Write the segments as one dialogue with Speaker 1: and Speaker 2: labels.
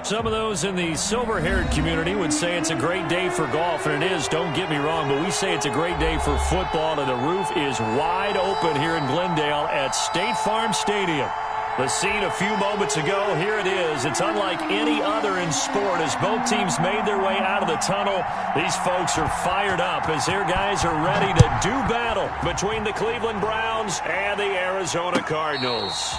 Speaker 1: Some of those in the silver-haired community would say it's a great day for golf, and it is, don't get me wrong, but we say it's a great day for football, and the roof is wide open here in Glendale at State Farm Stadium. The scene a few moments ago, here it is. It's unlike any other in sport as both teams made their way out of the tunnel. These folks are fired up as their guys are ready to do battle between the Cleveland Browns and the Arizona Cardinals.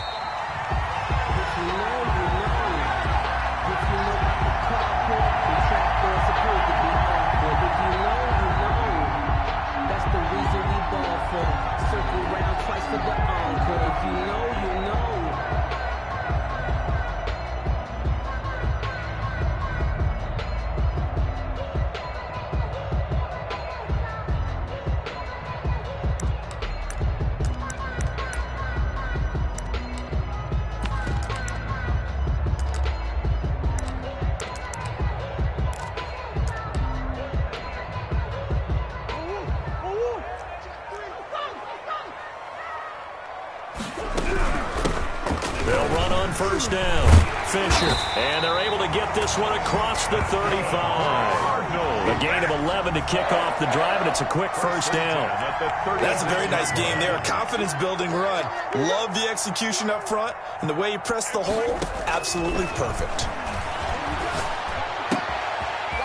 Speaker 1: First down, Fisher, and they're able to get this one across the 35. A gain of 11 to kick off the drive, and it's a quick first down.
Speaker 2: That's a very nice game there. A confidence-building run. Love the execution up front, and the way he pressed the hole, absolutely perfect.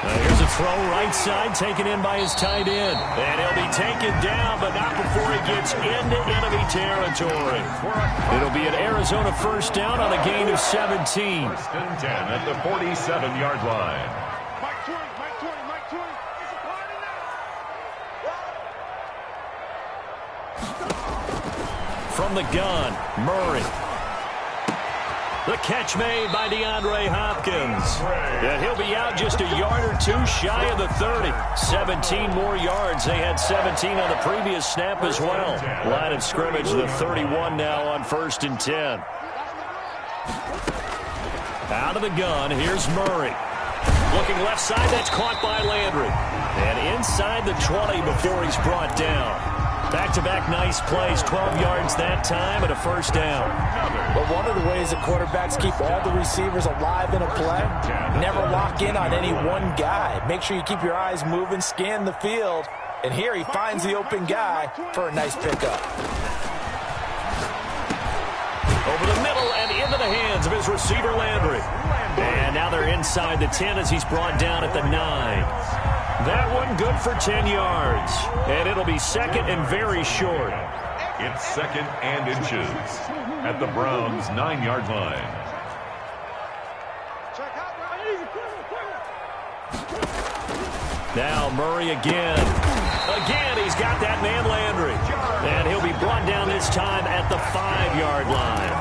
Speaker 1: Here's a throw right side, taken in by his tight end. And he'll be taken down, but not before he gets into enemy territory. It'll be an Arizona first down on a gain of 17.
Speaker 3: First and 10 at the 47-yard line.
Speaker 1: From the gun, Murray. The catch made by DeAndre Hopkins. And he'll be out just a yard or two shy of the 30. 17 more yards. They had 17 on the previous snap as well. Line of scrimmage, the 31 now on first and 10. Out of the gun, here's Murray. Looking left side, that's caught by Landry. And inside the 20 before he's brought down. Back-to-back nice plays, 12 yards that time and a first down.
Speaker 2: But one of the ways that quarterbacks keep all the receivers alive in a play, never lock in on any one guy. Make sure you keep your eyes moving, scan the field, and here he finds the open guy for a nice pickup.
Speaker 1: Over the middle and into the hands of his receiver, Landry. And now they're inside the 10 as he's brought down at the 9. That one good for 10 yards. And it'll be second and very short.
Speaker 3: It's second and inches at the Browns' 9-yard line.
Speaker 1: Now Murray again. Again, he's got that man Landry. And he'll be brought down this time at the 5-yard line.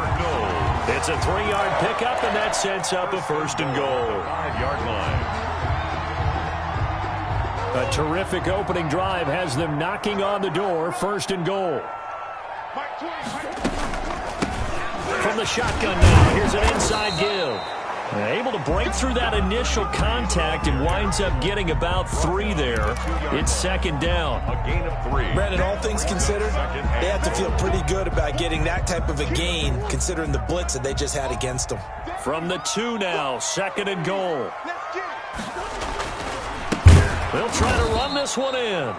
Speaker 1: It's a 3-yard pickup, and that sets up a first and goal.
Speaker 3: 5-yard line.
Speaker 1: A terrific opening drive has them knocking on the door, first and goal. From the shotgun now, here's an inside give. Able to break through that initial contact and winds up getting about 3 there. It's second down.
Speaker 3: A gain of 3.
Speaker 2: Brandon, all things considered, they have to feel pretty good about getting that type of a gain, considering the blitz that they just had against them.
Speaker 1: From the 2 now, second and goal. They'll try to run this one in.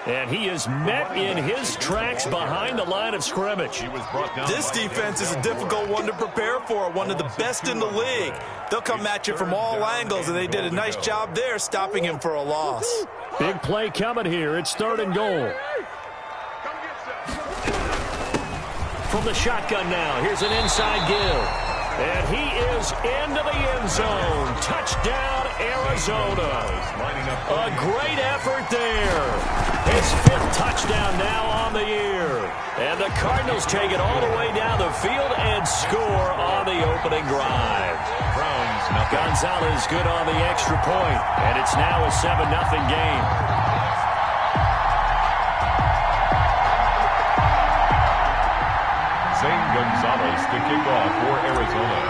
Speaker 1: And he is met in his tracks behind the line of scrimmage.
Speaker 2: This defense is a difficult one to prepare for, one of the best in the league. They'll come at you from all angles, and they did a nice job there stopping him for a loss.
Speaker 1: Big play coming here. It's third and goal. From the shotgun now, here's an inside give. And he is into the end zone. Touchdown, Arizona. A great effort there. His 5th touchdown now on the year. And the Cardinals take it all the way down the field and score on the opening drive. Gonzalez good on the extra point. And it's now a 7-0 game.
Speaker 3: Zane Gonzalez to kick off for Arizona.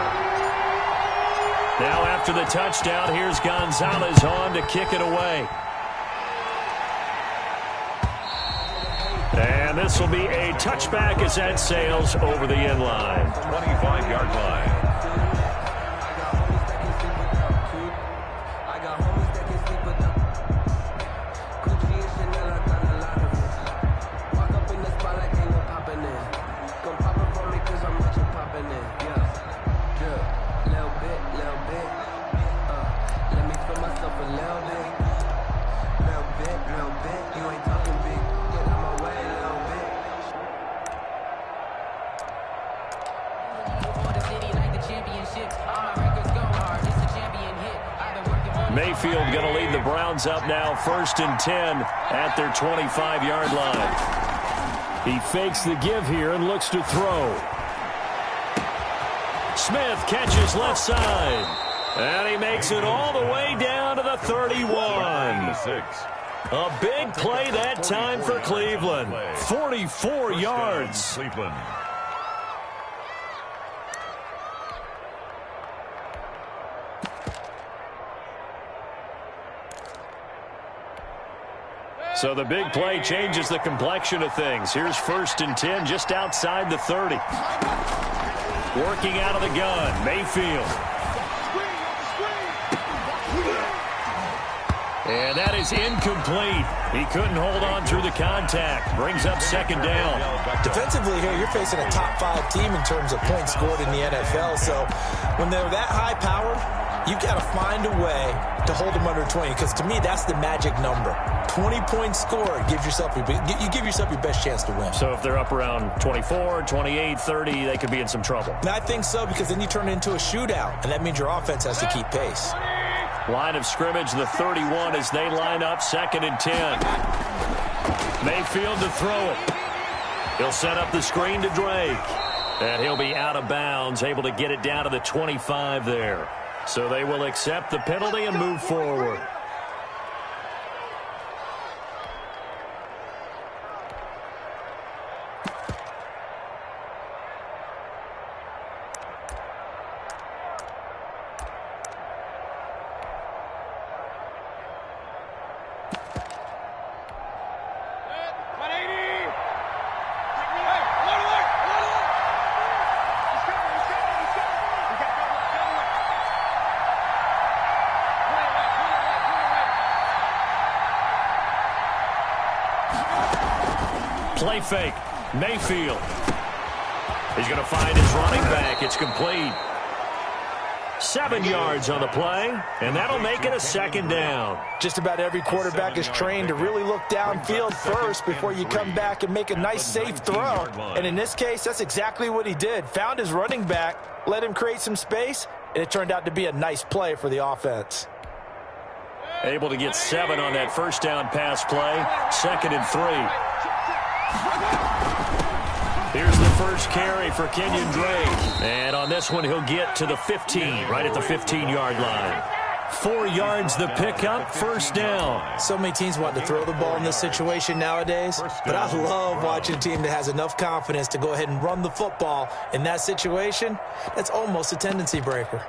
Speaker 1: Now after the touchdown, here's Gonzalez on to kick it away. And this will be a touchback as that sails over the end line.
Speaker 3: 25-yard line.
Speaker 4: morning, yeah. Drip, little bit. Let me feel myself a little bit. Little bit. You ain't talking big. Get out my way, little bit. For the city like the championships. All my records go hard. It's a champion hit. I've been working for
Speaker 1: Mayfield going to lead the Browns up now, 1st and 10 at their 25-yard line. He fakes the give here and looks to throw. Smith catches left side. And he makes it all the way down to the 31. A big play that time for Cleveland. 44 yards.
Speaker 3: Cleveland.
Speaker 1: So the big play changes the complexion of things. Here's 1st and 10 just outside the 30. Working out of the gun, Mayfield. And that is incomplete. He couldn't hold on through the contact. Brings up 2nd down.
Speaker 2: Defensively here, you're facing a top-5 team in terms of points scored in the NFL. So when they're that high-powered, you've got to find a way to hold them under 20. Because to me, that's the magic number. 20 points scored gives yourself you give yourself your best chance to win.
Speaker 1: So if they're up around 24, 28, 30, they could be in some trouble.
Speaker 2: And I think so, because then you turn it into a shootout, and that means your offense has to keep pace.
Speaker 1: Line of scrimmage, the 31 as they line up, 2nd and 10. Mayfield to throw it. He'll set up the screen to Drake. And he'll be out of bounds, able to get it down to the 25 there. So they will accept the penalty and move forward. Play fake. Mayfield. He's going to find his running back. It's complete. 7 yards on the play, and that'll make it a 2nd down.
Speaker 2: Just about every quarterback is trained to really look downfield first before you come back and make a nice, safe throw. And in this case, that's exactly what he did. Found his running back, let him create some space, and it turned out to be a nice play for the offense.
Speaker 1: Able to get 7 on that 1st down pass play. 2nd and 3. Here's the first carry for Kenyon Drake. And on this one, he'll get to the 15, right at the 15-yard line. 4 yards the pickup, 1st down.
Speaker 2: So many teams want to throw the ball in this situation nowadays, but I love watching a team that has enough confidence to go ahead and run the football. In that situation, that's almost a tendency breaker.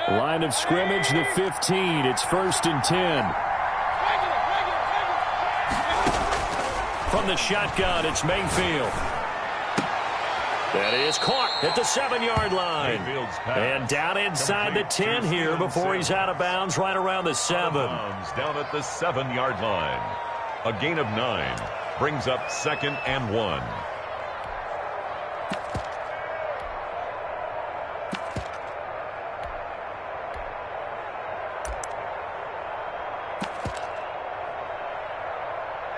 Speaker 1: Line of scrimmage, the 15. It's 1st and 10. From the shotgun, it's Mayfield. That is caught at the 7-yard line. And down inside the 10 here before he's out of bounds right around the 7.
Speaker 3: Down at the 7-yard line. A gain of 9 brings up 2nd and 1.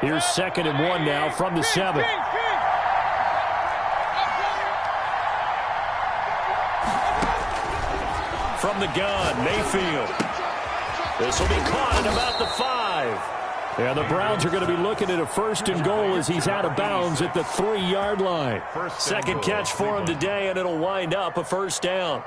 Speaker 1: Here's 2nd and 1 now from the 7. From the gun, Mayfield. This will be caught at about the 5. And the Browns are going to be looking at a 1st and goal as he's out of bounds at the 3-yard line. 2nd catch for him today, and it'll wind up a 1st down.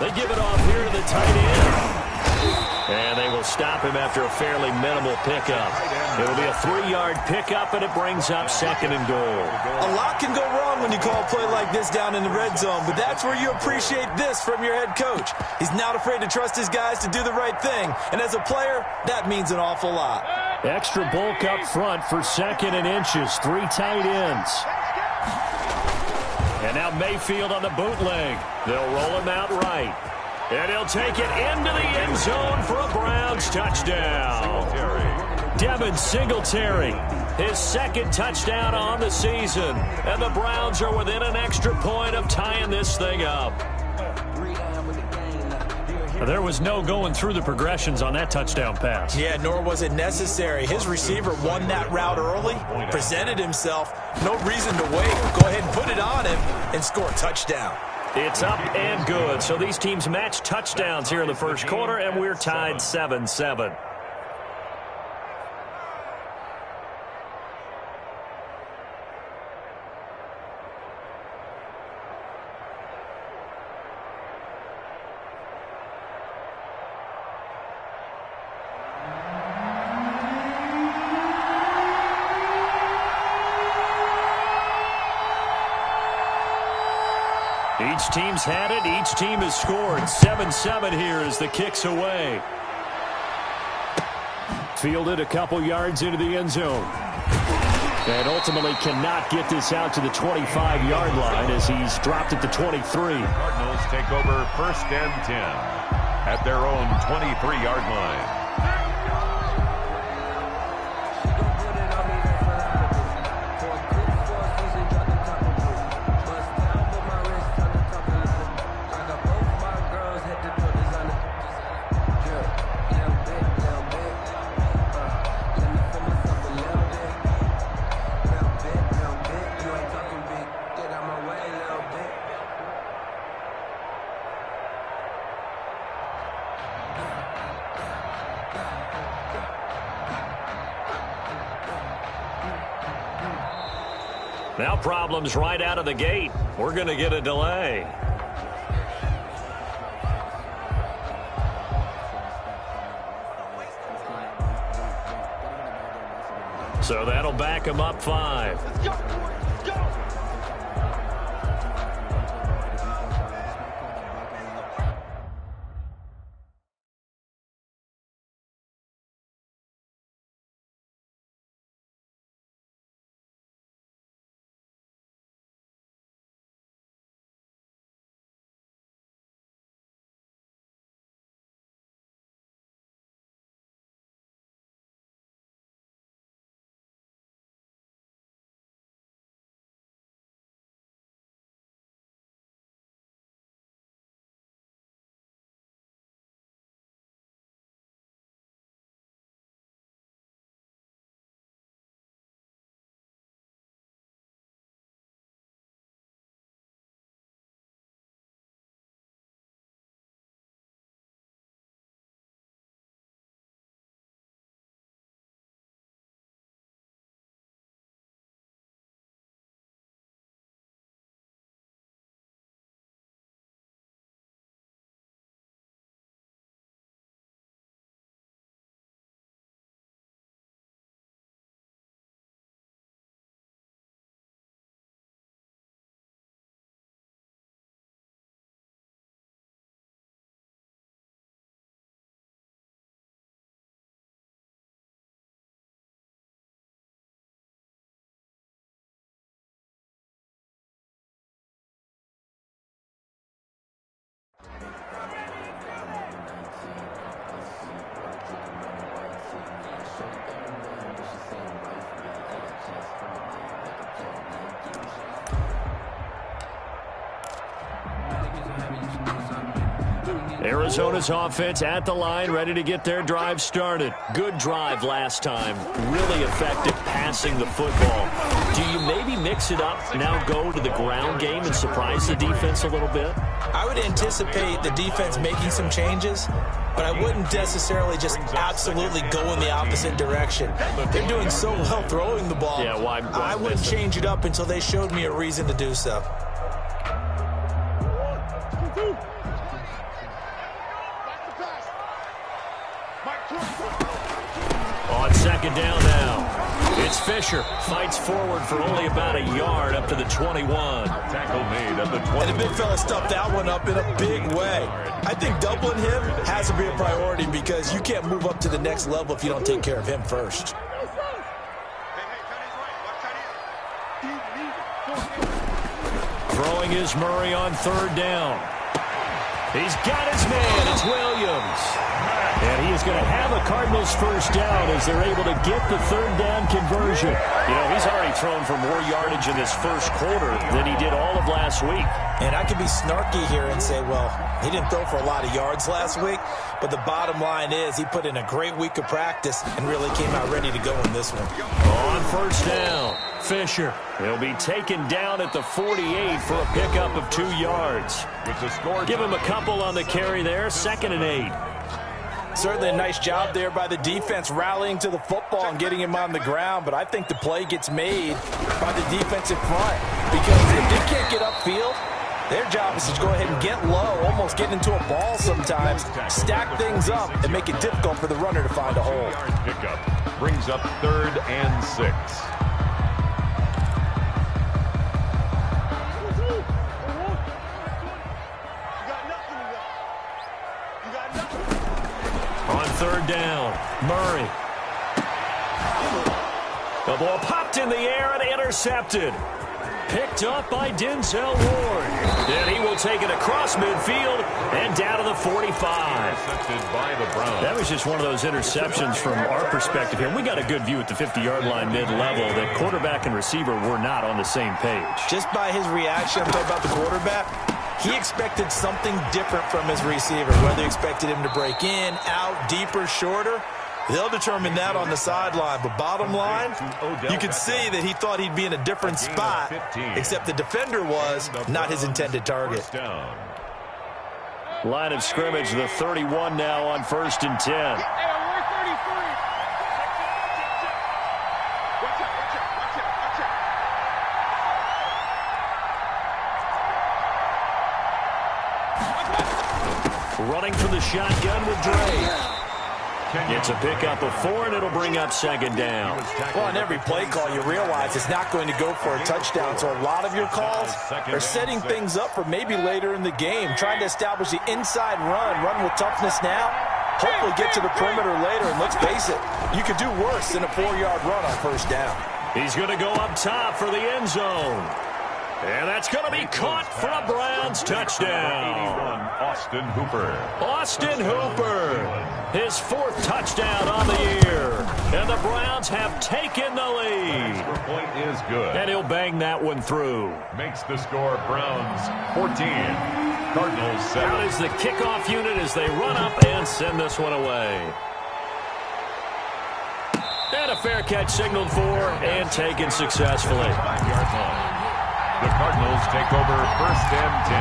Speaker 1: They give it off here to the tight end. And they will stop him after a fairly minimal pickup. It'll be a 3-yard pickup, and it brings up 2nd and goal.
Speaker 2: A lot can go wrong when you call a play like this down in the red zone, but that's where you appreciate this from your head coach. He's not afraid to trust his guys to do the right thing, and as a player, that means an awful lot.
Speaker 1: Extra bulk up front for 2nd and inches. 3 tight ends. And now Mayfield on the bootleg. They'll roll him out right. And he'll take it into the end zone for a Browns touchdown. Devin Singletary, his 2nd touchdown on the season. And the Browns are within an extra point of tying this thing up. There was no going through the progressions on that touchdown pass.
Speaker 2: Yeah, nor was it necessary. His receiver won that route early, presented himself. No reason to wait. Go ahead and put it on him and score a touchdown.
Speaker 1: It's up and good. So these teams match touchdowns here in the first quarter, and we're tied 7-7. Each team's had it. Each team has scored. 7-7 here as the kick's away. Fielded a couple yards into the end zone. And ultimately cannot get this out to the 25-yard line as he's dropped it to 23.
Speaker 3: Cardinals take over 1st and 10 at their own 23-yard line.
Speaker 1: Now problems right out of the gate. We're going to get a delay. So that'll back him up 5.
Speaker 5: Let's go. Let's go.
Speaker 1: Arizona's offense at the line, ready to get their drive started. Good drive last time. Really effective passing the football. Do you maybe mix it up, now go to the ground game and surprise the defense a little bit?
Speaker 2: I would anticipate the defense making some changes, but I wouldn't necessarily just absolutely go in the opposite direction. They're doing so well throwing the ball.
Speaker 1: Yeah, why
Speaker 2: I wouldn't change it up until they showed me a reason to do so.
Speaker 1: On second down now. It's Fisher. Fights forward for only about a yard up to the 21.
Speaker 3: Tackle made at the 20.
Speaker 2: And the big fella stuffed that one up in a big way. I think doubling him has to be a priority because you can't move up to the next level if you don't take care of him first.
Speaker 1: Throwing is Murray on third down. He's got his man. It's Williams. And he is going to have a Cardinals first down as they're able to get the third down conversion. You know, he's already thrown for more yardage in this first quarter than he did all of last week.
Speaker 2: And I could be snarky here and say, well, he didn't throw for a lot of yards last week, but the bottom line is he put in a great week of practice and really came out ready to go in this one.
Speaker 1: On first down, Fisher. He'll be taken down at the 48 for a pickup of 2 yards.
Speaker 3: With the score,
Speaker 1: Give him a couple on the carry there, 2nd and 8.
Speaker 2: Certainly a nice job there by the defense rallying to the football and getting him on the ground, but I think the play gets made by the defensive front because if they can't get upfield, their job is to go ahead and get low, almost get into a ball sometimes, stack things up, and make it difficult for the runner to find a hole.
Speaker 3: Pickup brings up 3rd and 6.
Speaker 1: On third down, Murray. The ball popped in the air and intercepted. Picked up by Denzel Ward. And he will take it across midfield and down to the 45.
Speaker 3: Intercepted by the Browns.
Speaker 1: That was just one of those interceptions from our perspective here. We got a good view at the 50-yard line mid-level that quarterback and receiver were not on the same page.
Speaker 2: Just by his reaction, I'm talking about the quarterback, he expected something different from his receiver, whether he expected him to break in, out, deeper, shorter. They'll determine that on the sideline. But bottom line, you could see that he thought he'd be in a different spot, except the defender was not his intended target.
Speaker 1: Line of scrimmage, the 31 now on 1st and 10. Running from the shotgun with Dre. It's a pickup of 4, and it'll bring up 2nd down.
Speaker 2: Well, on every play call, you realize it's not going to go for a touchdown. So a lot of your calls are setting things up for maybe later in the game, trying to establish the inside run with toughness now, hopefully get to the perimeter later. And let's face it, you could do worse than a 4-yard run on first down.
Speaker 1: He's going to go up top for the end zone. And that's going to be caught for a Browns touchdown.
Speaker 3: 81, Austin Hooper.
Speaker 1: Austin Hooper, his 4th touchdown on the year. And the Browns have taken the lead.
Speaker 3: Extra point is good.
Speaker 1: And he'll bang that one through.
Speaker 3: Makes the score Browns 14, Cardinals 7.
Speaker 1: Out is the kickoff unit as they run up and send this one away. And a fair catch signaled for and taken successfully.
Speaker 3: 5-yard line. The Cardinals take over 1st and 10.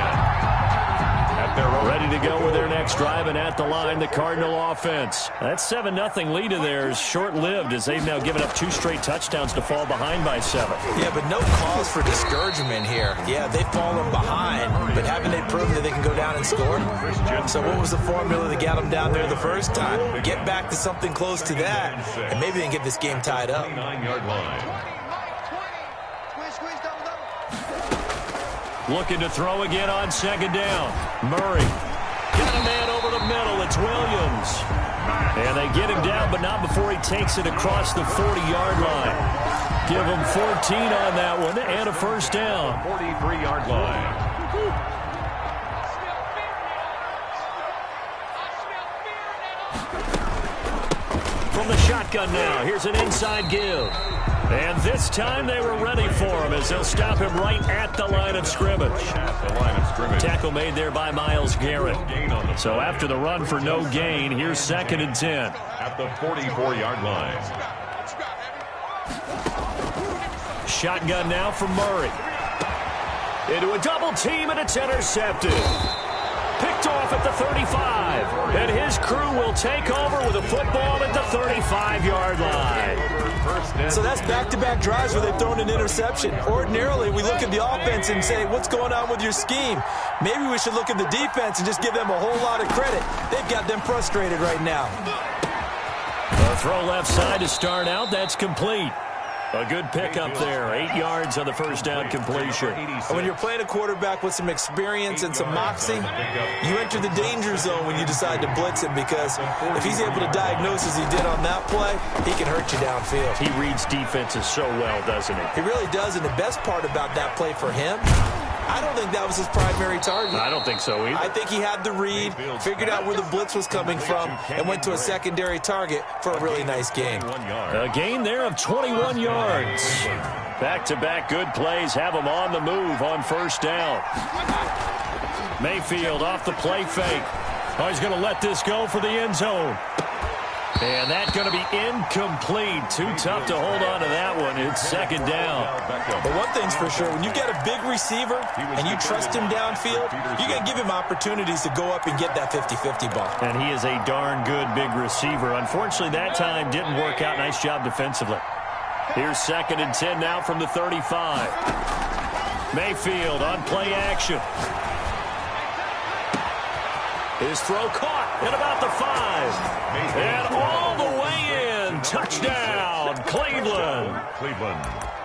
Speaker 3: At their own.
Speaker 1: Ready to go with their next drive, and at the line, the Cardinal offense. That 7-0 lead of theirs short-lived as they've now given up 2 straight touchdowns to fall behind by 7.
Speaker 2: Yeah, but no cause for discouragement here. Yeah, they've fallen behind, but haven't they proven that they can go down and score? So what was the formula that got them down there the first time? Get back to something close to that, and maybe they can get this game tied up.
Speaker 3: 9-yard line.
Speaker 1: Looking to throw again on 2nd down. Murray. Got a man over the middle. It's Williams. And they get him down, but not before he takes it across the 40-yard line. Give him 14 on that one and a first down.
Speaker 3: 43-yard line.
Speaker 1: From the shotgun now, here's an inside give. And this time they were ready for him as they'll stop him right at the line of scrimmage.
Speaker 3: At the line of scrimmage.
Speaker 1: Tackle made there by Myles Garrett. So after the run for no gain, here's 2nd and 10.
Speaker 3: At the 44-yard line.
Speaker 1: Shotgun now from Murray. Into a double team, and it's intercepted. Picked off at the 35. And his crew will take over with a football at the 35-yard line.
Speaker 2: So that's back-to-back drives where they've thrown an interception. Ordinarily, we look at the offense and say, what's going on with your scheme? Maybe we should look at the defense and just give them a whole lot of credit. They've got them frustrated right now.
Speaker 1: A throw left side to start out. That's complete. A good pickup there. 8 yards on the first down completion.
Speaker 2: And when you're playing a quarterback with some experience and some moxie, you enter the danger zone when you decide to blitz him, because if he's able to diagnose as he did on that play, he can hurt you downfield.
Speaker 1: He reads defenses so well, doesn't he?
Speaker 2: He really does, and the best part about that play for him, I don't think that was his primary target.
Speaker 1: I don't think so either.
Speaker 2: I think he had the read, figured out where the blitz was coming from, and went to a secondary target for a really nice gain.
Speaker 1: A gain there of 21 yards. Back-to-back good plays have him on the move on first down. Mayfield off the play fake. Oh, he's going to let this go for the end zone. And that's going to be incomplete. Too tough to hold on to that one. It's second down.
Speaker 2: But one thing's for sure, when you get a big receiver and you trust him downfield, you're going to give him opportunities to go up and get that 50-50 ball.
Speaker 1: And he is a darn good big receiver. Unfortunately, that time didn't work out. Nice job defensively. Here's 2nd and 10 now from the 35. Mayfield on play action. His throw caught at about the 5. And all the way in. Touchdown, Cleveland.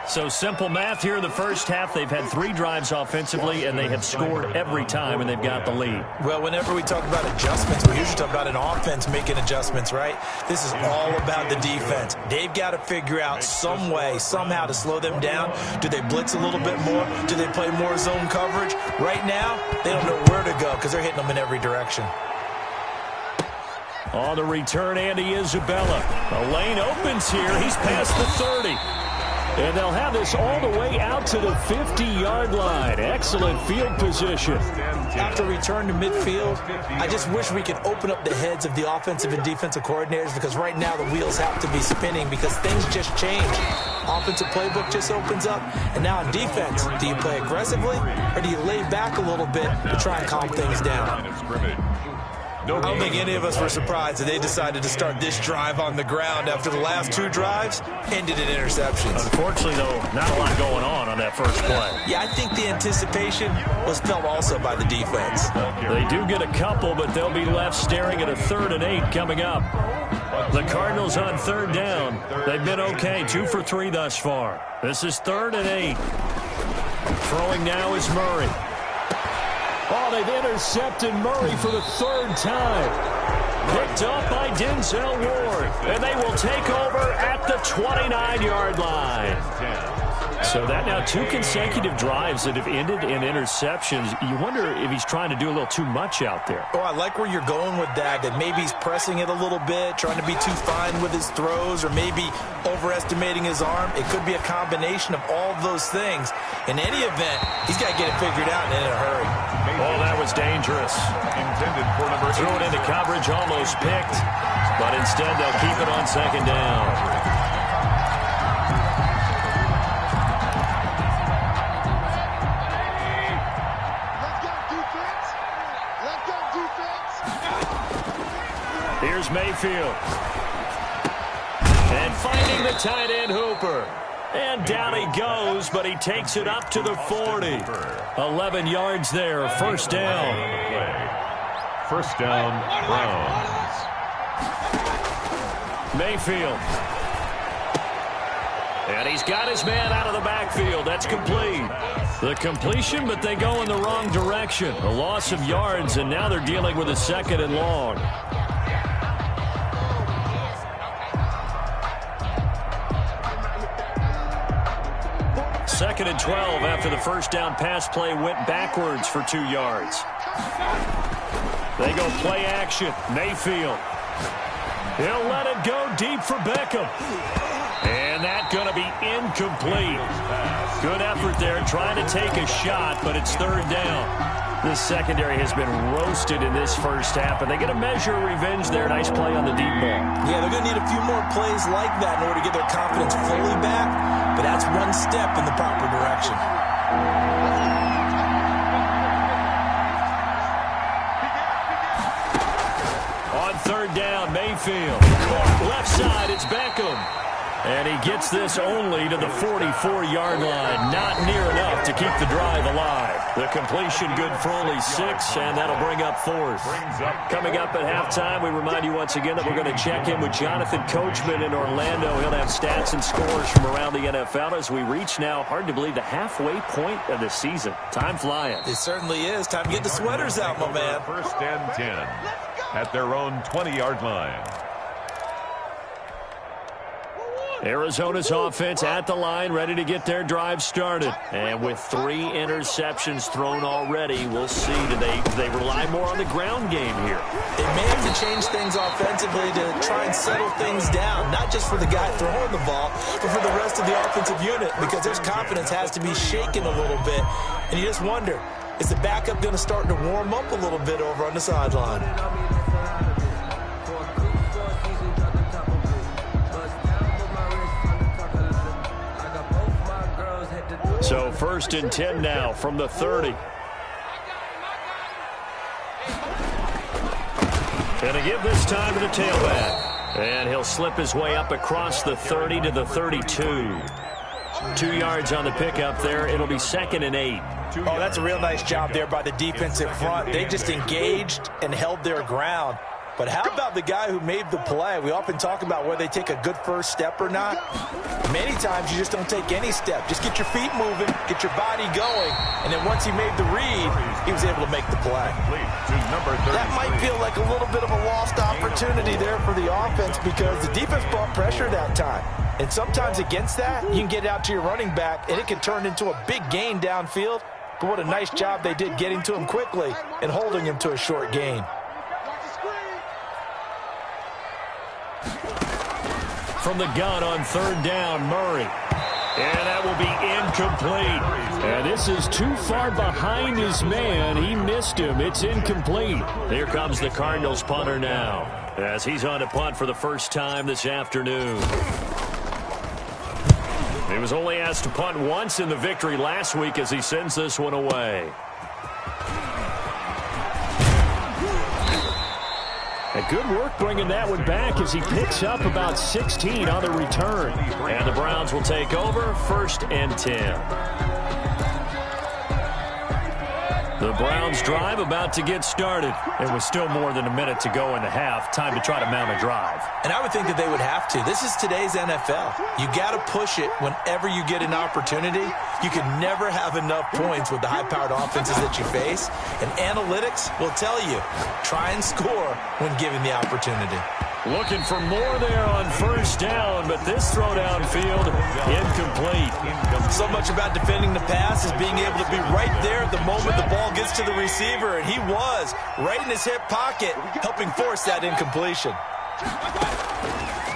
Speaker 1: So simple math here in the first half. They've had 3 drives offensively, and they have scored every time, and they've got the lead.
Speaker 2: Well, whenever we talk about adjustments, we usually talk about an offense making adjustments, right? This is all about the defense. They've got to figure out some way, somehow to slow them down. Do they blitz a little bit more? Do they play more zone coverage? Right now, they don't know where to go because they're hitting them in every direction.
Speaker 1: On the return, Andy Isabella. A lane opens here. He's past the 30. And they'll have this all the way out to the 50-yard line. Excellent field position.
Speaker 2: After return to midfield, I just wish we could open up the heads of the offensive and defensive coordinators, because right now the wheels have to be spinning because things just change. Offensive playbook just opens up, and now on defense, do you play aggressively or do you lay back a little bit to try and calm things down? I don't think any of us were surprised that they decided to start this drive on the ground after the last 2 drives ended in interceptions.
Speaker 1: Unfortunately, though, not a lot going on that first play.
Speaker 2: Yeah, I think the anticipation was felt also by the defense.
Speaker 1: They do get a couple, but they'll be left staring at a 3rd and 8 coming up. The Cardinals on 3rd down. They've been okay, 2 for 3 thus far. This is 3rd and 8. Throwing now is Murray. Oh, they've intercepted Murray for the 3rd time. Picked up by Denzel Ward. And they will take over at the 29-yard line. So that now 2 consecutive drives that have ended in interceptions. You wonder if he's trying to do a little too much out there.
Speaker 2: Oh, I like where you're going with that maybe he's pressing it a little bit, trying to be too fine with his throws, or maybe overestimating his arm. It could be a combination of all of those things. In any event, he's got to get it figured out and in a hurry.
Speaker 1: Oh, that was dangerous.
Speaker 3: Intended for number 8.
Speaker 1: Threw it into coverage, almost picked. But instead, they'll keep it on 2nd down. Here's Mayfield. And finding the tight end Hooper. And down he goes, but he takes it up to the 40. 11 yards there, first down.
Speaker 3: First down, Browns.
Speaker 1: Mayfield. And he's got his man out of the backfield. That's complete. The completion, but they go in the wrong direction. A loss of yards, and now they're dealing with a 2nd and long. Second and 12 after the first down pass play went backwards for 2 yards. They go play action. Mayfield. He'll let it go deep for Beckham. And that's going to be incomplete. Good effort there trying to take a shot, but it's 3rd down. This secondary has been roasted in this first half, and they get a measure of revenge there. Nice play on the deep ball.
Speaker 2: Yeah, they're going to need a few more plays like that in order to get their confidence fully back, but that's one step in the proper direction. On 3rd down, Mayfield. Left side, it's Beckham.
Speaker 1: And he gets this only to the 44-yard line. Not near enough to keep the drive alive. The completion good for only 6, and that'll bring up 4th. Coming up at halftime, we remind you once again that we're going to check in with Jonathan Coachman in Orlando. He'll have stats and scores from around the NFL as we reach now, hard to believe, the halfway point of the season. Time flying.
Speaker 2: It certainly is. Time to get the sweaters out, my man.
Speaker 3: First and 10 at their own 20-yard line.
Speaker 1: Arizona's offense at the line, ready to get their drive started. And with 3 interceptions thrown already, we'll see. Do they rely more on the ground game here?
Speaker 2: They may have to change things offensively to try and settle things down, not just for the guy throwing the ball, but for the rest of the offensive unit, because their confidence has to be shaken a little bit. And you just wonder, is the backup going to start to warm up a little bit over on the sideline?
Speaker 1: So first and 10 now from the 30. And to give this time to the tailback. And he'll slip his way up across the 30 to the 32. 2 yards on the pickup there. It'll be 2nd and 8.
Speaker 2: Oh, that's a real nice job there by the defensive front. They just engaged and held their ground. But how about the guy who made the play? We often talk about whether they take a good first step or not. Many times you just don't take any step. Just get your feet moving, get your body going, and then once he made the read, he was able to make the play. That might feel like a little bit of a lost opportunity there for the offense because the defense brought pressure that time. And sometimes against that, you can get out to your running back, and it can turn into a big gain downfield. But what a nice job they did getting to him quickly and holding him to a short gain.
Speaker 1: From the gun on 3rd down, Murray. And that will be incomplete. And this is too far behind his man. He missed him. It's incomplete. Here comes the Cardinals punter now, as he's on to punt for the first time this afternoon. He was only asked to punt once in the victory last week as he sends this one away. And good work bringing that one back as he picks up about 16 on the return. And the Browns will take over 1st and 10. The Browns drive about to get started. It was still more than a minute to go in the half. Time to try to mount a drive.
Speaker 2: And I would think that they would have to. This is today's NFL. You got to push it whenever you get an opportunity. You can never have enough points with the high-powered offenses that you face. And analytics will tell you, try and score when given the opportunity.
Speaker 1: Looking for more there on 1st down, but this throw downfield, incomplete.
Speaker 2: So much about defending the pass is being able to be right there at the moment the ball gets to the receiver, and he was right in his hip pocket, helping force that incompletion.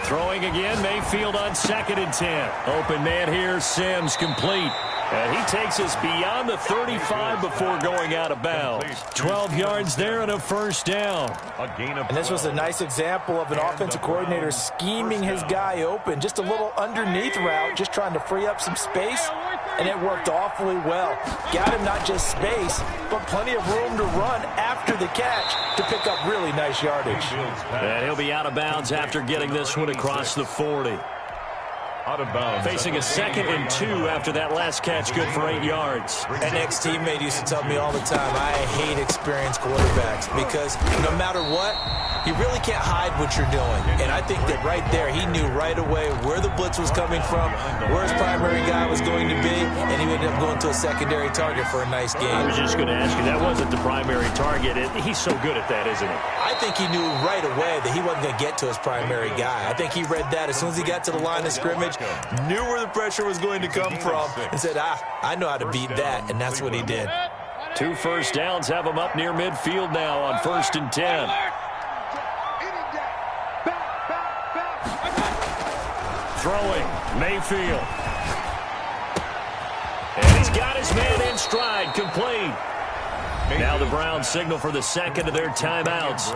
Speaker 1: Throwing again, Mayfield on 2nd and 10. Open man here, Sims, complete. And he takes us beyond the 35 before going out of bounds. 12 yards there and a 1st down.
Speaker 2: And this was a nice example of an offensive coordinator scheming his guy open. Just a little underneath route, just trying to free up some space. And it worked awfully well. Got him not just space, but plenty of room to run after the catch to pick up really nice yardage.
Speaker 1: And he'll be out of bounds after getting this one across the 40.
Speaker 3: Out of bounds.
Speaker 1: Facing a 2nd and 2 after that last catch, good for 8 yards.
Speaker 2: An ex-teammate used to tell me all the time, I hate experienced quarterbacks because no matter what, you really can't hide what you're doing. And I think that right there, he knew right away where the blitz was coming from, where his primary guy was going to be, and he ended up going to a secondary target for a nice game.
Speaker 1: I was just going to ask you, that wasn't the primary target. He's so good at that, isn't he?
Speaker 2: I think he knew right away that he wasn't going to get to his primary guy. I think he read that as soon as he got to the line of scrimmage, knew where the pressure was going to come from, and said, I know how to beat that, and that's what he did.
Speaker 1: 2 1st downs have him up near midfield now on 1st and 10. Throwing, Mayfield. And he's got his man in stride, complete. Now the Browns signal for the 2nd of their timeouts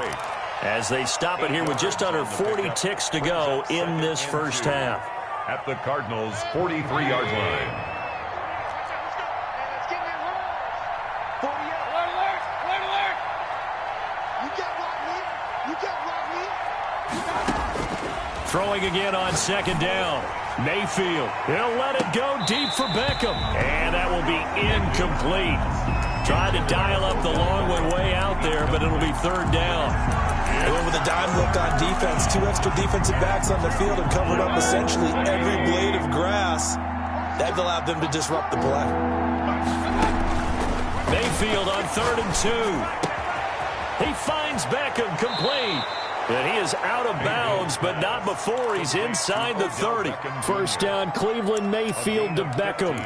Speaker 1: as they stop it here with just under 40 ticks to go in this 1st half.
Speaker 3: At the Cardinals' 43-yard line.
Speaker 1: Throwing again on 2nd down. Mayfield, he'll let it go deep for Beckham. And that will be incomplete. Tried to dial up the long one way out there, but it'll be third down.
Speaker 2: They went with a dime look on defense. 2 extra defensive backs on the field and covered up essentially every blade of grass. That allowed them to disrupt the play.
Speaker 1: Mayfield on 3rd and 2. He finds Beckham complete. And he is out of bounds, but not before he's inside the 30. First down, Cleveland, Mayfield to Beckham.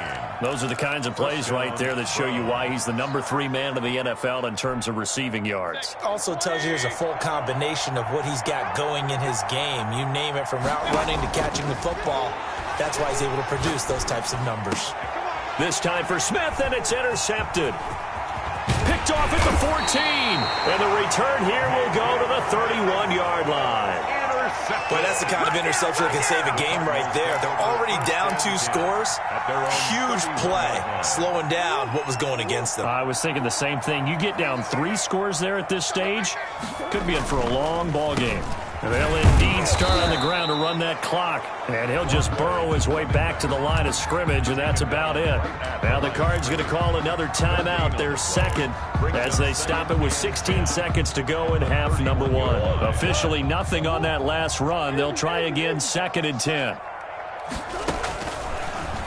Speaker 1: Those are the kinds of plays right there that show you why he's the number 3 man in the NFL in terms of receiving yards.
Speaker 2: Also tells you there's a full combination of what he's got going in his game. You name it, from route running to catching the football. That's why he's able to produce those types of numbers.
Speaker 1: This time for Smith, and it's intercepted. Picked off at the 14. And the return here will go to the 31-yard line.
Speaker 2: But that's the kind of interception that can save a game right there. They're already down 2 scores. Huge play, slowing down what was going against them.
Speaker 1: I was thinking the same thing. You get down 3 scores there at this stage, could be in for a long ball game. And they'll indeed start on the ground to run that clock. And he'll just burrow his way back to the line of scrimmage, and that's about it. Now the Cards going to call another timeout, their second, as they stop it with 16 seconds to go in half number 1. Officially nothing on that last run. They'll try again, 2nd and 10.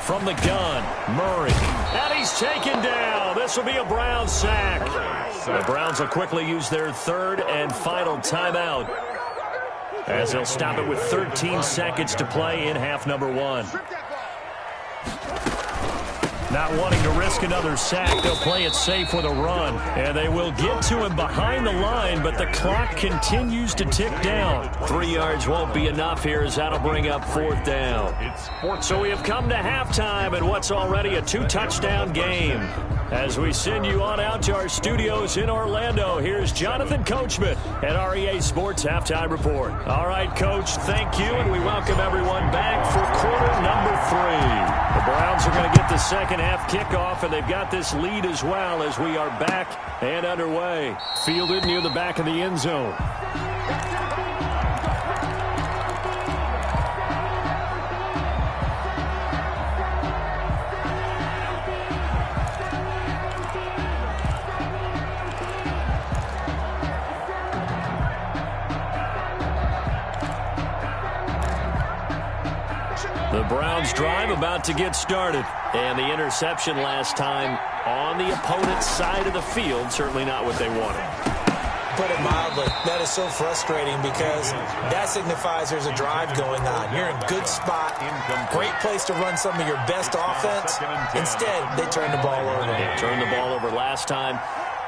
Speaker 1: From the gun, Murray. And he's taken down. This will be a Browns sack. The Browns will quickly use their 3rd and final timeout, as they'll stop it with 13 seconds to play in half number 1. Not wanting to risk another sack, they'll play it safe with a run. And they will get to him behind the line, but the clock continues to tick down. 3 yards won't be enough here, as that'll bring up 4th down. So we have come to halftime in what's already a 2-touchdown game. As we send you on out to our studios in Orlando, here's Jonathan Coachman at REA Sports Halftime Report. All right, Coach, thank you, and we welcome everyone back for quarter number 3. The Browns are going to get the second half kickoff, and they've got this lead as well as we are back and underway. Fielded near the back of the end zone. The Browns drive about to get started. And the interception last time on the opponent's side of the field, certainly not what they wanted.
Speaker 2: Put it mildly, that is so frustrating because that signifies there's a drive going on. You're in a good spot, great place to run some of your best offense. Instead, they turn the ball over.
Speaker 1: They turned the ball over last time.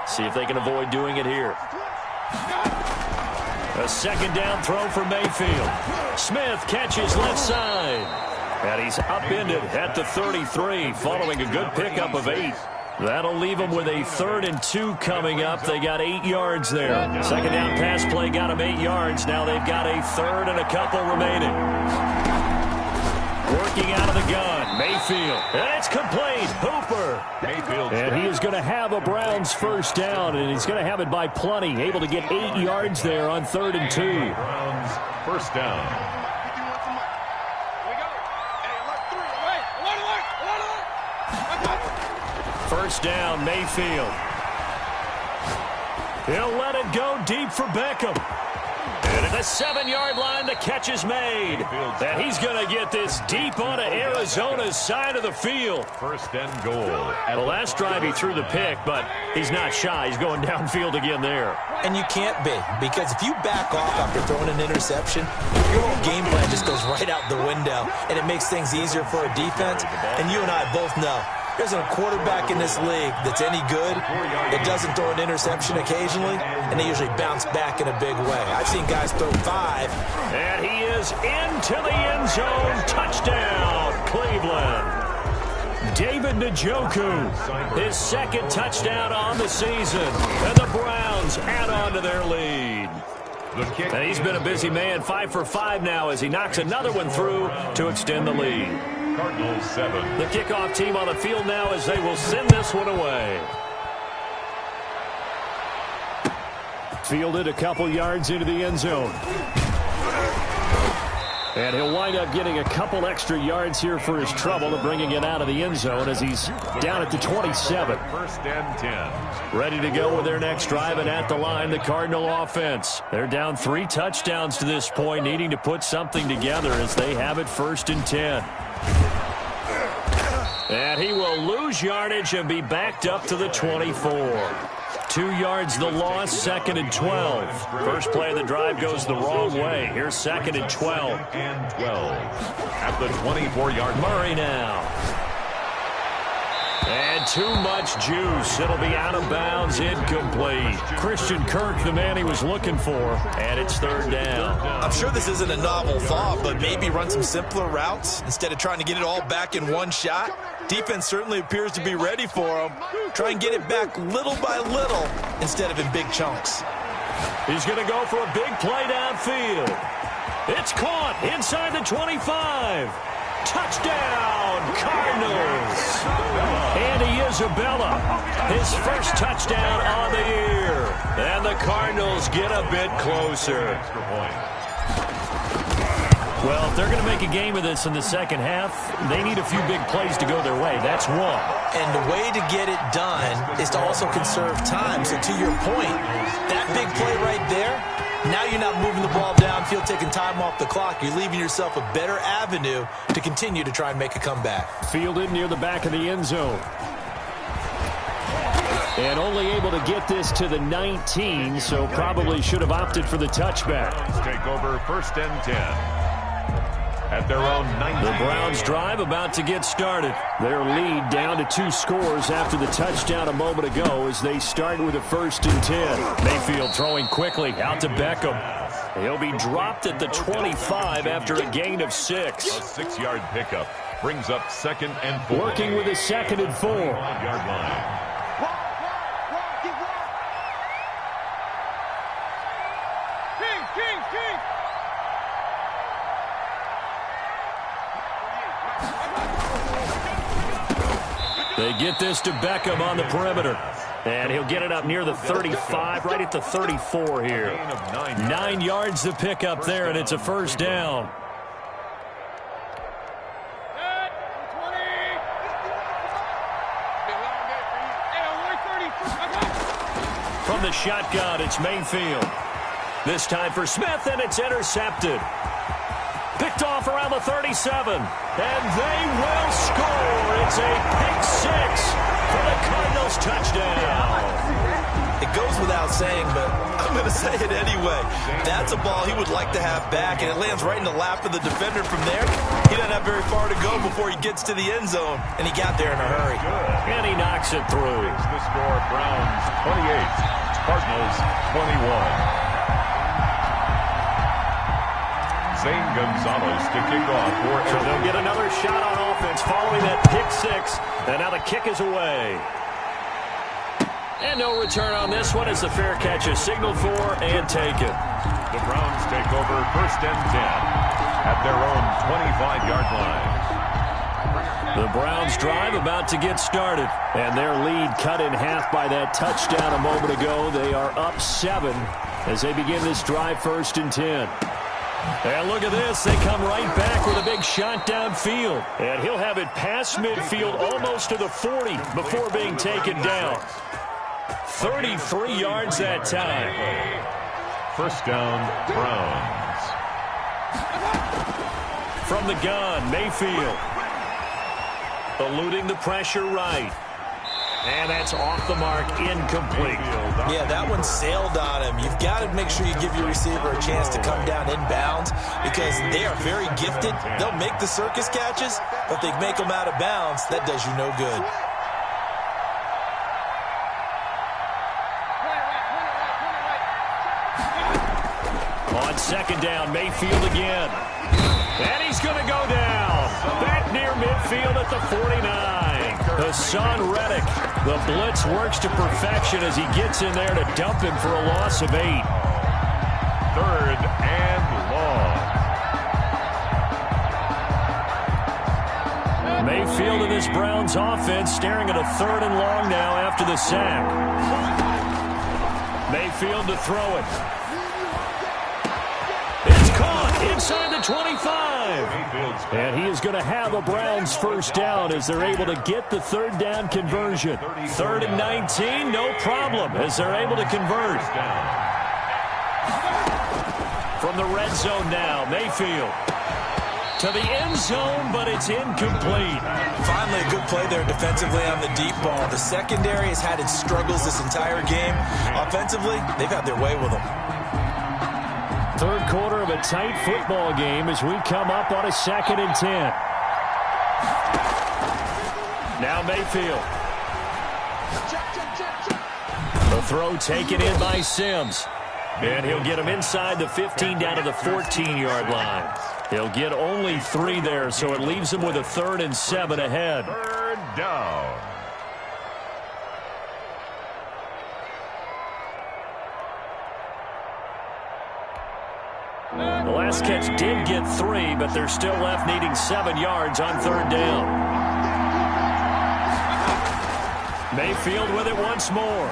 Speaker 1: See if they can avoid doing it here. A second down throw for Mayfield. Smith catches left side. And he's upended at the 33, following a good pickup of 8. That'll leave them with a 3rd and 2 coming up. They got 8 yards there. Second down pass play got them 8 yards. Now they've got a 3rd and a couple remaining. Working out of the gun, Mayfield. And it's complete. Hooper. Mayfield. And he is going to have a Browns first down, and he's going to have it by plenty. Able to get 8 yards there on 3rd and 2.
Speaker 3: Browns first down.
Speaker 1: First down, Mayfield. He'll let it go deep for Beckham. And at the 7-yard line, the catch is made. And he's going to get this deep onto Arizona's side of the field.
Speaker 3: First and goal.
Speaker 1: The last drive he threw the pick, but he's not shy. He's going downfield again there.
Speaker 2: And you can't be, because if you back off after throwing an interception, your whole game plan just goes right out the window, and it makes things easier for a defense. And you and I both know, there's a quarterback in this league that's any good that doesn't throw an interception occasionally, and they usually bounce back in a big way. I've seen guys throw 5.
Speaker 1: And he is into the end zone. Touchdown, Cleveland. David Njoku, his 2nd touchdown on the season. And the Browns add on to their lead. And he's been a busy man, 5 for 5 now as he knocks another one through to extend the lead.
Speaker 3: Cardinals 7.
Speaker 1: The kickoff team on the field now as they will send this one away. Fielded a couple yards into the end zone. And he'll wind up getting a couple extra yards here for his trouble and bringing it out of the end zone as he's down at the 27.
Speaker 3: First and 10.
Speaker 1: Ready to go with their next drive, and at the line, the Cardinal offense. They're down 3 touchdowns to this point, needing to put something together as they have it first and 10. And he will lose yardage and be backed up to the 24. 2 yards the loss, second and 12. First play of the drive goes the wrong way. Here's second and 12.
Speaker 3: And 12. At the 24-yard line.
Speaker 1: Murray now. And too much juice. It'll be out of bounds, incomplete. Christian Kirk, the man he was looking for, and it's third down.
Speaker 2: I'm sure this isn't a novel thought, but maybe run some simpler routes instead of trying to get it all back in one shot. Defense certainly appears to be ready for him. Try and get it back little by little instead of in big chunks.
Speaker 1: He's going to go for a big play downfield. It's caught inside the 25. Touchdown, Cardinals. Andy Isabella, his first touchdown on the year. And the Cardinals get a bit closer.
Speaker 3: Extra point.
Speaker 1: Well, if they're going to make a game of this in the second half, they need a few big plays to go their way. That's one.
Speaker 2: And the way to get it done is to also conserve time. So to your point, that big play right there, now you're not moving the ball downfield, taking time off the clock. You're leaving yourself a better avenue to continue to try and make a comeback.
Speaker 1: Fielded near the back of the end zone. And only able to get this to the 19, so probably should have opted for the touchback.
Speaker 3: Take over first and 10. At their own 19.
Speaker 1: The Browns drive about to get started. Their lead down to 2 scores after the touchdown a moment ago as they start with a first and 10. Mayfield throwing quickly out to Beckham. He'll be dropped at the 25 after a gain of 6.
Speaker 3: A 6-yard pickup brings up second and 4.
Speaker 1: Working with a second and 4.
Speaker 3: 5-yard line.
Speaker 1: They get this to Beckham on the perimeter. And he'll get it up near the 35, right at the 34 here. 9 yards to pick up there, and it's a first down. From the shotgun, it's Mayfield. This time for Smith, and it's intercepted. Picked off around the 37, and they will score. It's a pick 6 for the Cardinals touchdown.
Speaker 2: It goes without saying, but I'm going to say it anyway. That's a ball he would like to have back, and it lands right in the lap of the defender from there. He doesn't have very far to go before he gets to the end zone, and he got there in a hurry.
Speaker 1: And he knocks it through.
Speaker 3: The score, Browns 28, Cardinals 21. Zane Gonzalez to kick off for
Speaker 1: So they'll get another shot on offense following that pick 6, and now the kick is away. And no return on this one as the fair catch is signaled for and taken.
Speaker 3: The Browns take over first and 10 at their own 25-yard line.
Speaker 1: The Browns drive about to get started, and their lead cut in half by that touchdown a moment ago. They are up 7 as they begin this drive first and 10. And look at this. They come right back with a big shot downfield. And he'll have it past midfield almost to the 40 before being taken down. 33 yards that time.
Speaker 3: First down, Browns.
Speaker 1: From the gun, Mayfield. Eluding the pressure right. And that's off the mark, incomplete.
Speaker 2: Yeah, that one sailed on him. You've got to make sure you give your receiver a chance to come down inbounds because they are very gifted. They'll make the circus catches, but if they make them out of bounds, that does you no good.
Speaker 1: On second down, Mayfield again. And he's going to go down. Back near midfield at the 49. Hassan Reddick. The blitz works to perfection as he gets in there to dump him for a loss of 8.
Speaker 3: Third and long.
Speaker 1: Mayfield and this Browns offense staring at a third and long now after the sack. Mayfield to throw it. It's caught. inside the 25. And he is going to have a Browns first down as they're able to get the third down conversion. 3rd and 19, no problem as they're able to convert. From the red zone now, Mayfield to the end zone, but it's incomplete.
Speaker 2: Finally, a good play there defensively on the deep ball. The secondary has had its struggles this entire game. Offensively, they've had their way with them.
Speaker 1: Third quarter of a tight football game as we come up on a 2nd and 10. Now Mayfield. The throw taken in by Sims. And he'll get him inside the 15 down to the 14-yard line. He'll get only 3 there, so it leaves him with a 3rd and 7 ahead.
Speaker 3: 3rd down.
Speaker 1: The last catch did get 3, but they're still left needing 7 yards on 3rd down. Mayfield with it once more.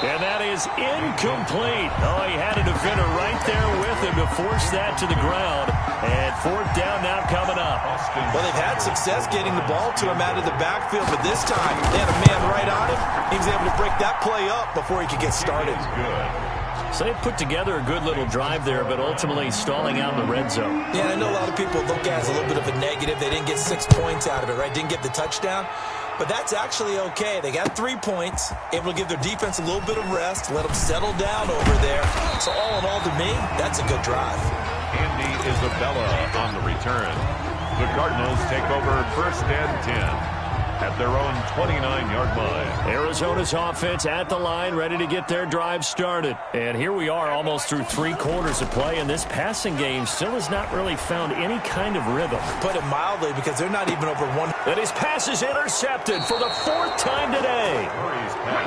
Speaker 1: And that is incomplete. Oh, he had a defender right there with him to force that to the ground. And 4th down now coming up.
Speaker 2: Well, they've had success getting the ball to him out of the backfield, but this time they had a man right on him. He was able to break that play up before he could get started.
Speaker 1: So they put together a good little drive there, but ultimately stalling out in the red zone.
Speaker 2: Yeah, I know a lot of people look at it as a little bit of a negative. They didn't get 6 points out of it, right? Didn't get the touchdown. But that's actually okay. They got 3 points, able to give their defense a little bit of rest, let them settle down over there. So all in all, to me, that's a good drive.
Speaker 3: Andy Isabella on the return. The Cardinals take over 1st and 10 at their own 29-yard line.
Speaker 1: Arizona's offense at the line, ready to get their drive started. And here we are almost through 3 quarters of play, and this passing game still has not really found any kind of rhythm.
Speaker 2: Put it mildly, because they're not even over 1.
Speaker 1: And his pass is intercepted for the 4th time today.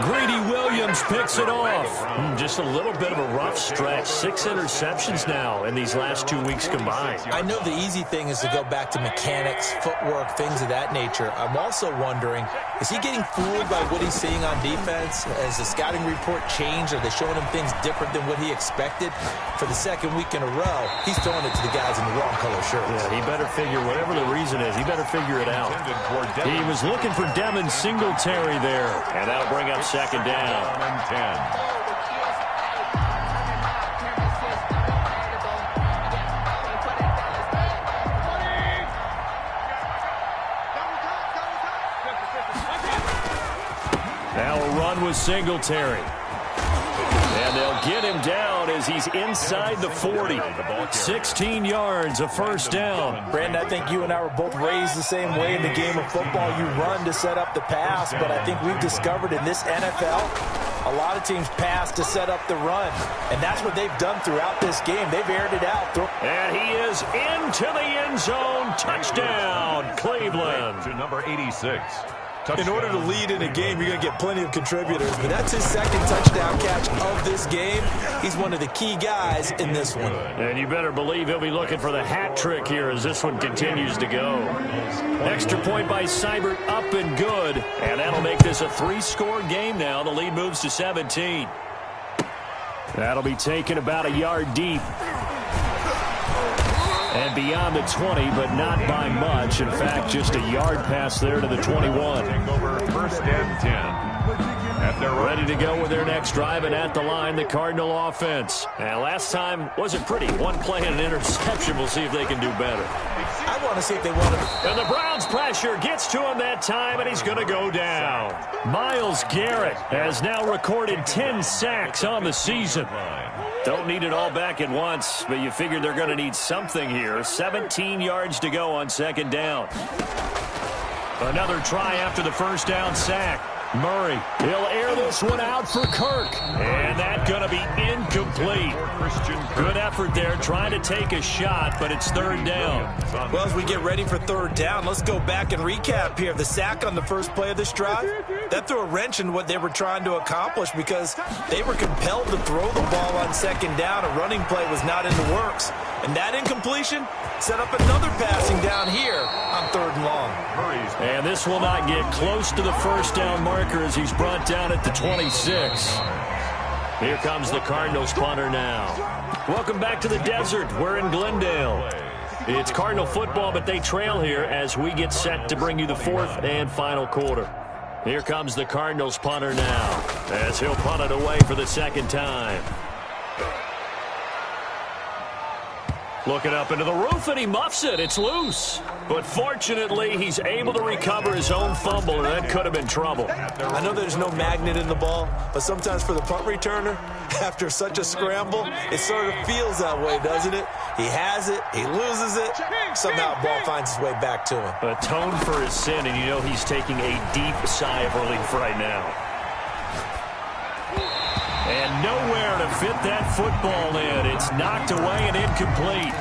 Speaker 1: Greedy Williams picks it off. Just a little bit of a rough stretch. 6 interceptions now in these last 2 weeks combined.
Speaker 2: I know the easy thing is to go back to mechanics, footwork, things of that nature. I'm also wondering, is he getting fooled by what he's seeing on defense? Has the scouting report changed? Are they showing him things different than what he expected? For the 2nd week in a row, he's throwing it to the guys in the wrong color shirts.
Speaker 1: Yeah, he better figure, whatever the reason is, he better figure it out. He was looking for Devin Singletary there, and that'll bring up 2nd down.
Speaker 3: 10.
Speaker 1: Now a run with Singletary. And they'll get him down as he's inside the 40. 16 yards, a 1st down.
Speaker 2: Brandon, I think you and I were both raised the same way in the game of football. You run to set up the pass, but I think we've discovered in this NFL, a lot of teams pass to set up the run. And that's what they've done throughout this game. They've aired it out.
Speaker 1: And he is into the end zone. Touchdown, Cleveland.
Speaker 3: To number 86.
Speaker 2: In order to lead in a game, you're going to get plenty of contributors, but that's his 2nd touchdown catch of this game. He's one of the key guys in this one.
Speaker 1: And you better believe he'll be looking for the hat trick here as this one continues to go. Extra point by Seibert, up and good. And that'll make this a 3-score game now. The lead moves to 17. That'll be taken about a yard deep. And beyond the 20, but not by much. In fact, just a yard pass there to the 21.
Speaker 3: Take over 1st and 10. And they're
Speaker 1: ready to go with their next drive, and at the line, the Cardinal offense. And last time wasn't pretty. 1 play and an interception. We'll see if they can do better.
Speaker 2: I want to see if they want to.
Speaker 1: And the Browns pressure gets to him that time, and he's going to go down. Myles Garrett has now recorded 10 sacks on the season. Don't need it all back at once, but you figure they're going to need something here. 17 yards to go on 2nd down. Another try after the 1st down sack. Murray, he'll air this one out for Kirk. And that's going to be incomplete. Good effort there trying to take a shot, but it's 3rd down.
Speaker 2: Well, as we get ready for 3rd down, let's go back and recap here. The sack on the first play of this drive, that threw a wrench in what they were trying to accomplish because they were compelled to throw the ball on 2nd down. A running play was not in the works. And that incompletion set up another passing down here on 3rd and long.
Speaker 1: And this will not get close to the 1st down marker as he's brought down at the 26. Here comes the Cardinals punter now. Welcome back to the desert. We're in Glendale. It's Cardinal football, but they trail here as we get set to bring you the fourth and final quarter. Here comes the Cardinals punter now as he'll punt it away for the second time. Looking up into the roof, and he muffs it. It's loose. But fortunately, he's able to recover his own fumble, and that could have been trouble.
Speaker 2: I know there's no magnet in the ball, but sometimes for the punt returner, after such a scramble, it sort of feels that way, doesn't it? He has it, he loses it, somehow the ball finds its way back to him.
Speaker 1: Atone for his sin, and you know he's taking a deep sigh of relief right now. And nowhere to fit that football in. It's knocked away and incomplete.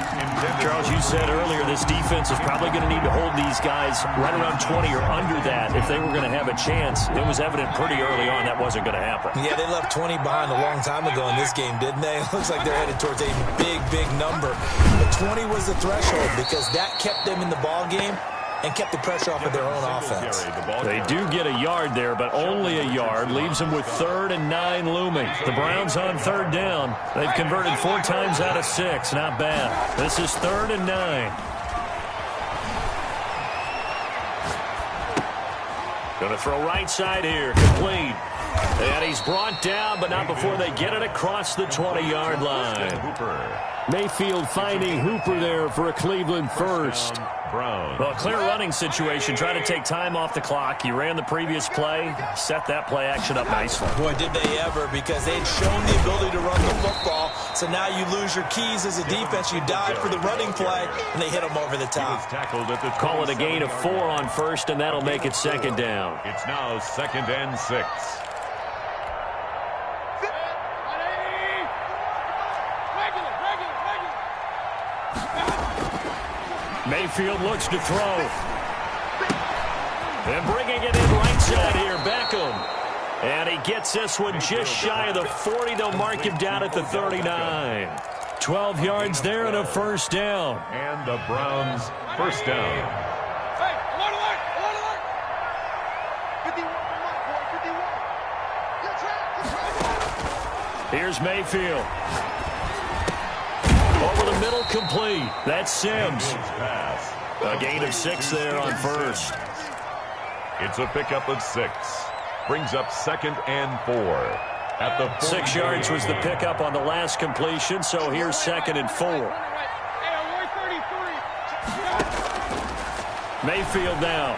Speaker 1: Charles, you said earlier this defense is probably going to need to hold these guys right around 20 or under that if they were going to have a chance. It was evident pretty early on that wasn't going to happen.
Speaker 2: Yeah, they left 20 behind a long time ago in this game, didn't they? It looks like they're headed towards a big, big number. But 20 was the threshold because that kept them in the ball game and kept the pressure off of their own offense.
Speaker 1: They do get a yard there, but only a yard. Leaves them with 3rd and 9 looming. The Browns on 3rd down. They've converted 4 times out of 6. Not bad. This is 3rd and 9. Going to throw right side here. Complete. And he's brought down, but not before they get it across the 20-yard line. Mayfield finding Hooper there for a Cleveland first. Well, clear running situation. Try to take time off the clock. He ran the previous play, set that play action up nicely.
Speaker 2: Boy, did they ever, because they'd shown the ability to run the football. So now you lose your keys as a defense. You dive for the running play, and they hit them over the top.
Speaker 1: Call it a gain of 4 on first, and that'll make it 2nd down.
Speaker 3: It's now 2nd and 6.
Speaker 1: Mayfield looks to throw. And bringing it in right side here, Beckham. And he gets this one just shy of the 40. They'll mark him down at the 39. 12 yards there and a first down.
Speaker 3: And the Browns first down.
Speaker 1: Here's Mayfield. Over the middle, complete. That's Sims. A gain of 6 there on first.
Speaker 3: It's a pickup of 6. Brings up 2nd and 4. At the
Speaker 1: 6 yards was the pickup on the last completion, so here's 2nd and 4. Mayfield now.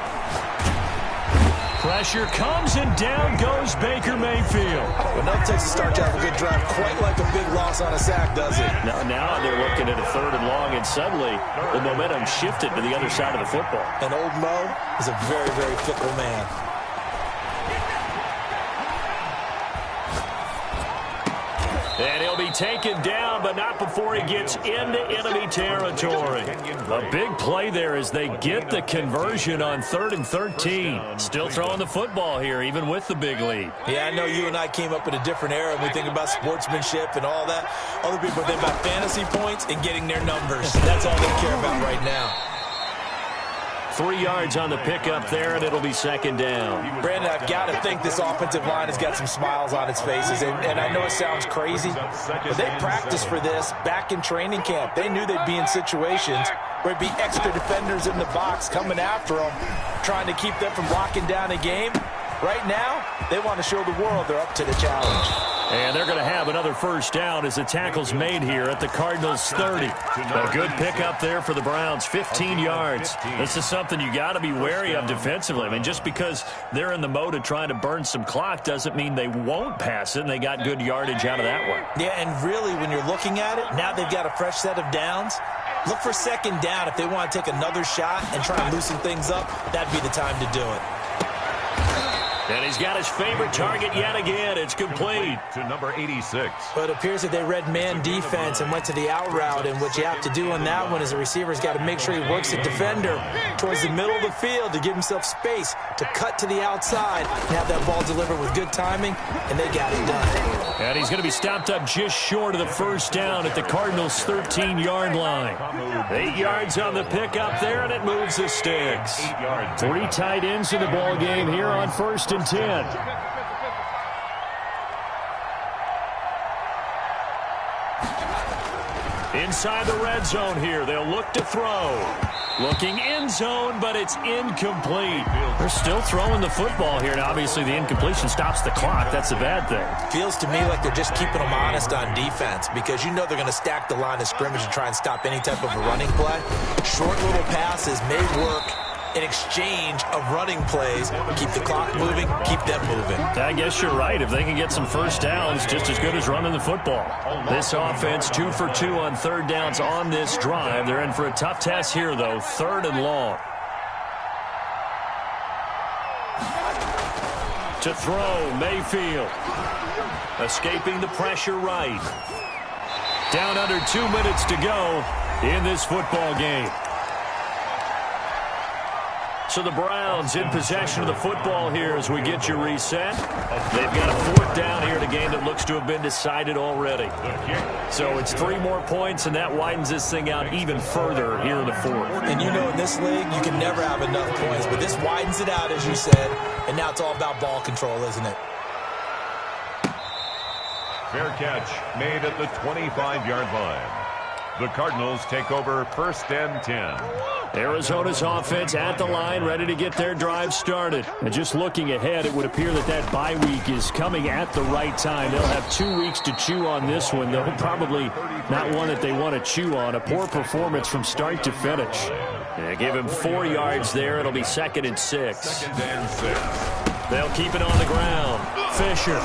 Speaker 1: Pressure comes, and down goes Baker Mayfield.
Speaker 2: Well, nothing takes a start to have a good drive quite like a big loss on a sack, does it?
Speaker 1: Now they're looking at a 3rd and long, and suddenly the momentum shifted to the other side of the football.
Speaker 2: And old Mo is a very, very fickle man.
Speaker 1: And he'll be taken down, but not before he gets into enemy territory. A big play there as they get the conversion on 3rd and 13. Still throwing the football here, even with the big lead.
Speaker 2: Yeah, I know you and I came up in a different era, and we think about sportsmanship and all that. Other people think about fantasy points and getting their numbers. That's all they care about right now.
Speaker 1: 3 yards on the pickup there, and it'll be 2nd down.
Speaker 2: Brandon, I've got to think this offensive line has got some smiles on its faces. And I know it sounds crazy, but they practiced for this back in training camp. They knew they'd be in situations where it'd be extra defenders in the box coming after them, trying to keep them from locking down a game. Right now, they want to show the world they're up to the challenge.
Speaker 1: And they're going to have another first down as the tackle's made here at the Cardinals' 30. A good pickup there for the Browns, 15 yards. This is something you got to be wary of defensively. I mean, just because they're in the mode of trying to burn some clock doesn't mean they won't pass it, and they got good yardage out of that one.
Speaker 2: Yeah, and really, when you're looking at it, now they've got a fresh set of downs. Look for 2nd down if they want to take another shot and try and loosen things up. That'd be the time to do it.
Speaker 1: And he's got his favorite target yet again. It's complete.
Speaker 3: To number 86.
Speaker 2: But it appears that they read man defense and went to the out route. And what you have to do on that one is the receiver's got to make sure he works the defender towards the middle of the field to give himself space to cut to the outside and have that ball delivered with good timing. And they got it done.
Speaker 1: And he's going to be stopped up just short of the first down at the Cardinals' 13-yard line. 8 yards on the pickup there, and it moves the sticks. 3 tight ends in the ball game here on 1st and 10. Inside the red zone here. They'll look to throw. Looking end zone, but it's incomplete. They're still throwing the football here, and obviously the incompletion stops the clock. That's a bad thing.
Speaker 2: Feels to me like they're just keeping them honest on defense because you know they're going to stack the line of scrimmage and try and stop any type of a running play. Short little passes may work in exchange of running plays. Keep the clock moving, keep them moving.
Speaker 1: I guess you're right. If they can get some first downs, just as good as running the football. This offense 2 for 2 on third downs on this drive. They're in for a tough test here, though. 3rd and long. To throw, Mayfield. Escaping the pressure right. Down under 2 minutes to go in this football game. So the Browns in possession of the football here as we get you reset. They've got a 4th down here in a game that looks to have been decided already. So it's 3 more points, and that widens this thing out even further here in the 4th.
Speaker 2: And you know in this league, you can never have enough points, but this widens it out, as you said, and now it's all about ball control, isn't it?
Speaker 3: Fair catch made at the 25-yard line. The Cardinals take over 1st and 10.
Speaker 1: Arizona's offense at the line, ready to get their drive started. And just looking ahead, it would appear that that bye week is coming at the right time. They'll have 2 weeks to chew on this one, though probably not one that they want to chew on. A poor performance from start to finish. Yeah, give him 4 yards there. It'll be 2nd and 6.
Speaker 3: 2nd and 6.
Speaker 1: They'll keep it on the ground. Fisher.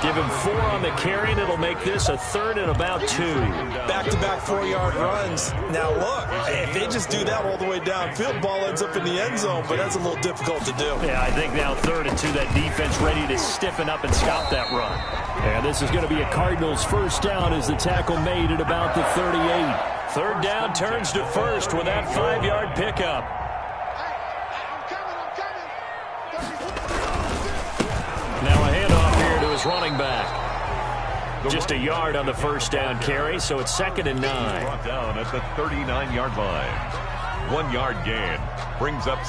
Speaker 1: Give him 4 on the carry, and it'll make this a 3rd and about 2.
Speaker 2: Back-to-back 4-yard runs. Now, look, if they just do that all the way downfield, ball ends up in the end zone, but that's a little difficult to do.
Speaker 1: Yeah, I think now 3rd and 2, that defense ready to stiffen up and stop that run. And this is going to be a Cardinals 1st down as the tackle made at about the 38. 3rd down turns to 1st with that 5-yard pickup. Now a handoff here to his running back. Just a yard on the 1st down carry, so it's 2nd and 9.
Speaker 3: Brought down at the 39-yard line. 1 yard gain brings up